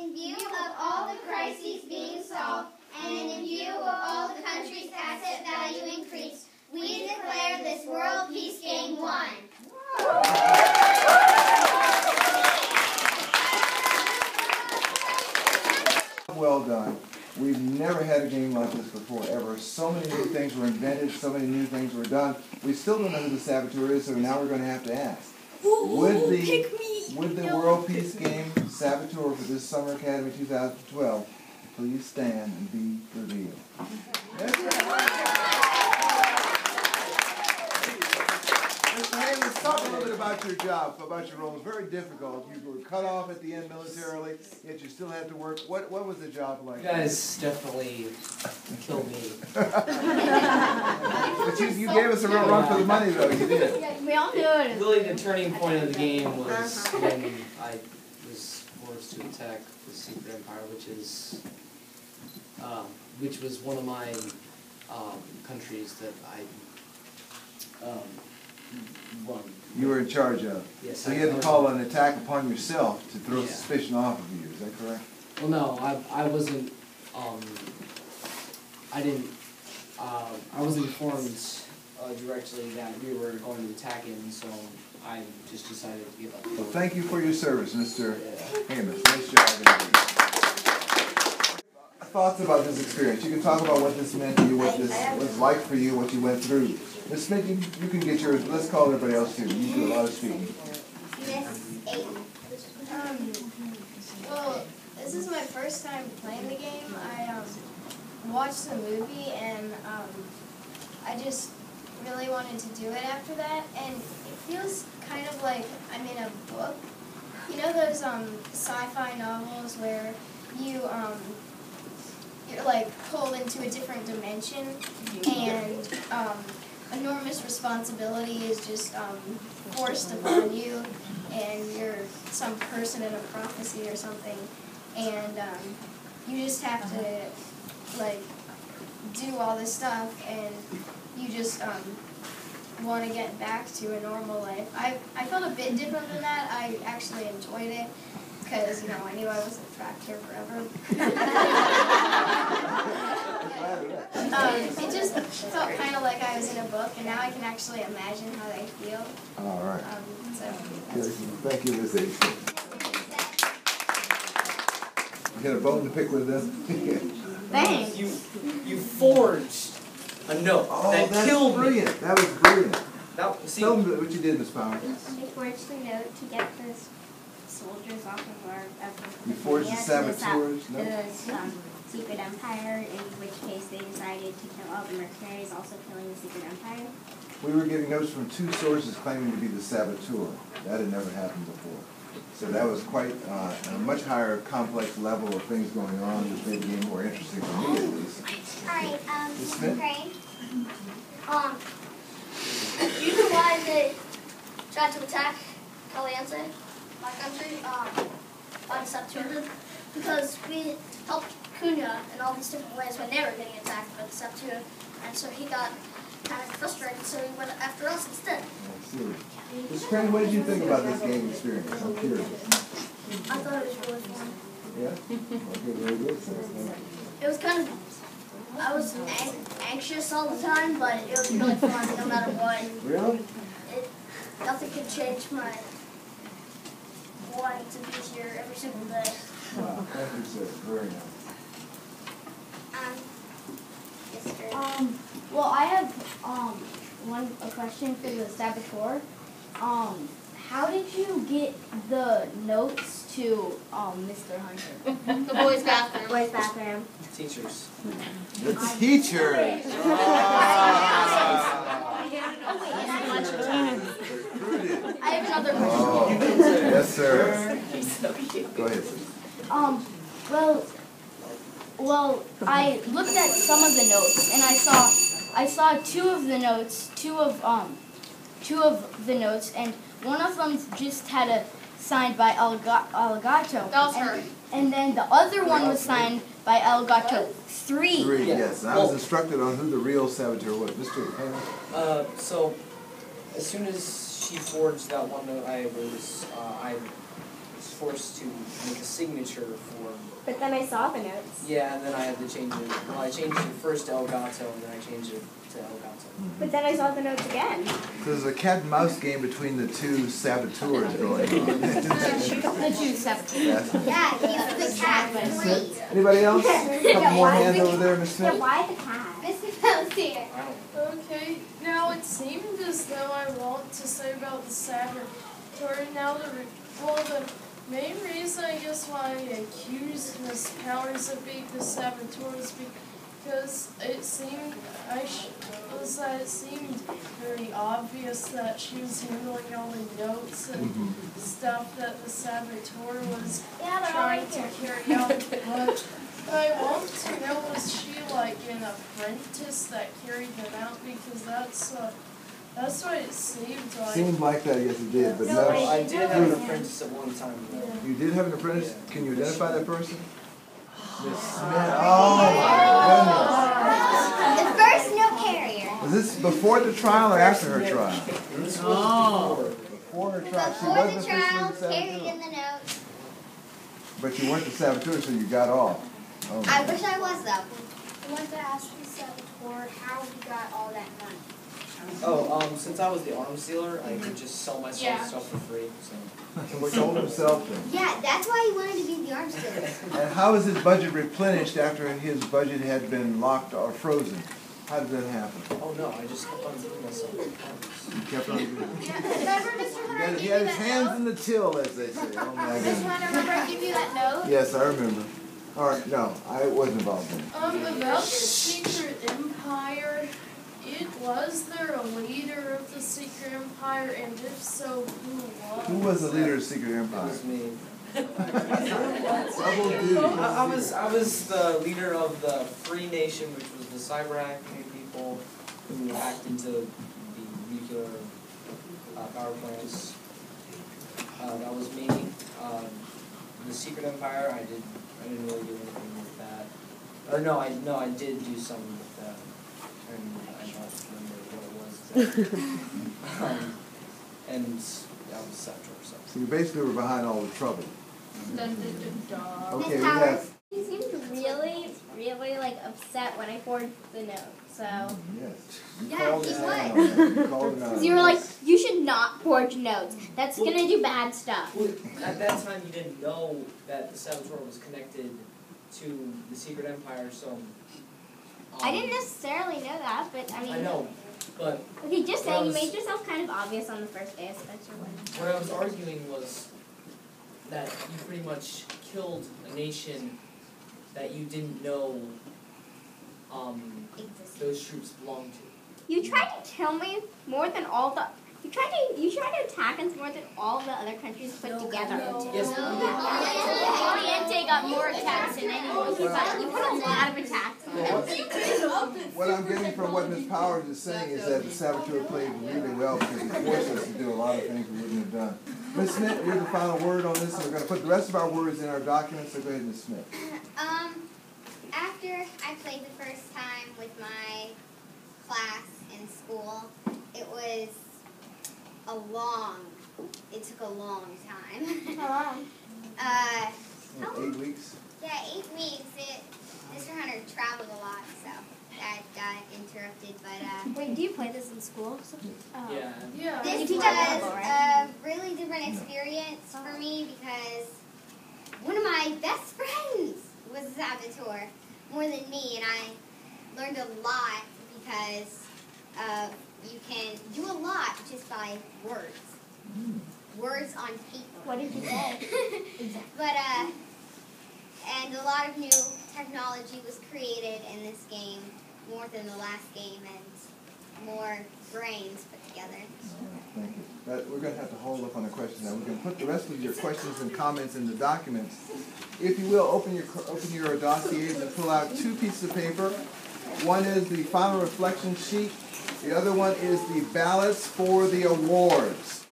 In view of all the crises being solved, and in view of all the country's asset value increase, we declare this World Peace Game won. Well done. We've never had a game like this before, ever. So many new things were invented, so many new things were done. We still don't know who the saboteur is, so now we're going to have to ask. Would the World Peace Game saboteur for this Summer Academy 2012 please stand and be revealed? Let's talk a little bit about your job, about your role. It's very difficult. You were cut off at the end militarily, yet you still had to work. What was the job like? You guys definitely killed me. But you gave us a real run for the money, though. You did. Yeah, we all do it. Really, the turning point of the game was when I was forced to attack the Secret Empire, which was one of my countries that I run. You were in charge of. Yes. So you had to call an attack upon yourself to throw suspicion off of you. Is that correct? Well, no, I wasn't. I wasn't informed directly that we were going to attack him, so I just decided to give up. Well, thank you for your service, Mr. Amos. Nice job, indeed. Thoughts about this experience? You can talk about what this meant to you, what this was like for you, what you went through. Ms. Smith, you can get yours. Let's call everybody else too. You do a lot of speaking. Well, this is my first time playing the game. I watched the movie and I just really wanted to do it after that. And it feels kind of like I'm in a book. You know those sci-fi novels where you're like pulled into a different dimension and enormous responsibility is just forced upon you, and you're some person in a prophecy or something, and you just have to like do all this stuff, and you just want to get back to a normal life. I felt a bit different than that. I actually enjoyed it because, you know, I knew I wasn't trapped here forever. It just felt kind of like I was in a book, and now I can actually imagine how they feel. All right. Thank you, Ms. H. You got a bone to pick with them? Thanks. You forged a note that killed me. Brilliant. That was brilliant. Tell them what you did, Ms. Power. I forged the note to get the soldiers off of our... You forged the saboteurs? No? The Secret Empire, in which case they decided to kill all the mercenaries, also killing the Secret Empire. We were getting notes from two sources claiming to be the saboteur. That had never happened before. So that was quite a much higher complex level of things going on, which made the game more interesting for me, at least. Alright, Ms. Smith? Ukraine. Do you know why they tried to attack Caliente, my country, by the Saboteur? Because we helped Cunha in all these different ways when they were getting attacked by the Saboteur, and so he got kind of frustrated, so he went after us instead. I see. Ms. Crane, what did you think about this game experience? I'm curious. I thought it was really fun. Yeah? Okay, very good. It was kind of, I was anxious all the time, but it was really fun no matter what. Really? Nothing could change my wanting to be here every single day. Wow, thank you, sir. Very nice. Yes, sir. Well, I have a question for the saboteur. How did you get the notes to Mr. Hunter? The boys' bathroom. Boys' bathroom. Teachers. The teachers! I have another question. Oh, yes, sir. Go ahead, sir. Well, I looked at some of the notes, and I saw two of the notes, and one of them just had a signed by Alligato. That was her. And then the other one was signed by Alligato 3. Yes. And I was instructed on who the real saboteur was. Mr. Hammond? So, as soon as she forged that one note, I was forced to make a signature for. But then I saw the notes. Yeah, and then I had to change it. Well, I changed it first to Elgato, and then I changed it to Elgato. But then I saw the notes again. So there's a cat and mouse game between the two saboteurs going on. The two saboteurs. Yeah, he's the cat. Great. Anybody else? A couple more hands over there, Miss Yeah, Smith. why the cat? Mr. Bell's here. I don't. Okay, now it seemed as though I want to say about the saboteur. Now the main reason I guess why I accused Miss Powers of being the saboteur is because it seemed it seemed very obvious that she was handling all the notes and stuff that the saboteur was trying to carry out. But I want to know, was she like an apprentice that carried them out? Because that's what it seemed like. Seemed like that, yes it did, but No, no. I did have an apprentice at one time. Though. You did have an apprentice? Yeah. Can you identify that person? Miss Smith. Oh my The first note carrier. goodness. Was this before the trial or after her trial? This was Before her trial. She Before wasn't the trial, officially the carried saboteur. in the notes. But you weren't the saboteur, so you got off. Oh. I wish I was though. I wanted to ask the saboteur how he got all that money. since I was the arms dealer, I could just sell myself stuff for free. So. He sold himself then. Yeah, that's why he wanted to be the arms dealer. And how was his budget replenished after his budget had been locked or frozen? How did that happen? Oh no, I just kept on giving myself arms. He kept on doing it. Remember, Mr. Hunter, He had his hands in the till, as they say. Oh my Mr. goodness. Hunter, remember I gave you that note? Yes, I remember. All right, no, I wasn't involved in it. About the secret empire, was there a leader of the secret empire, and if so, who was? Who was the leader of the Secret That Empire? was me. Double duty. I was the leader of the Free Nation, which was the cyber hacking people who hacked into the nuclear power plants. That was me. The Secret Empire, I didn't really do anything with that. Or no, I did do something with that, and I don't remember what it was. And that was Saboteur. So you basically were behind all the trouble. Okay, we Miss have. Powers? He seemed really like upset when I forged the note. So. Yes. You Yeah, called he him would. out on that. You called him out on You were like, that. you should not forge notes. That's gonna do bad stuff. Well, at that time, you didn't know that the Saboteur was connected to the Secret Empire, so. I didn't necessarily know that, but I mean. I know, but Okay, just Well, saying, you I was- made yourself kind of obvious on the first day of Spencer Wood. what I was arguing was that you pretty much killed a nation that you didn't know those troops belonged to. You tried to kill me more than all the. You tried to attack us more than all the other countries put together. Yes, Oriente got more attacks than anyone. You put a lot of attacks on us. What I'm getting from what Ms. Powers is saying is that the Saboteur played really well because he forced us to do a lot of things we wouldn't have done. Ms. Smith, you're the final word on this, and we're going to put the rest of our words in our documents, so go ahead, Ms. Smith. After I played the first time with my class in school, it took a long time. How long? 8 weeks. Yeah, 8 weeks. Mr. Hunter traveled a lot, so that got interrupted. But Wait, do you play this in school? Yeah. Yeah. this You was teach at Rebel, a right? really different experience for me because one of my best friends was a saboteur more than me, and I learned a lot because you can do a lot just by words. Words on paper. What did you say? But, and a lot of new technology was created in this game, more than the last game, and more brains put together. Thank you. We're going to have to hold up on the questions now. We can put the rest of your questions and comments in the documents. If you will, open your dossiers and pull out 2 pieces of paper. One is the final reflection sheet. The other one is the ballots for the awards.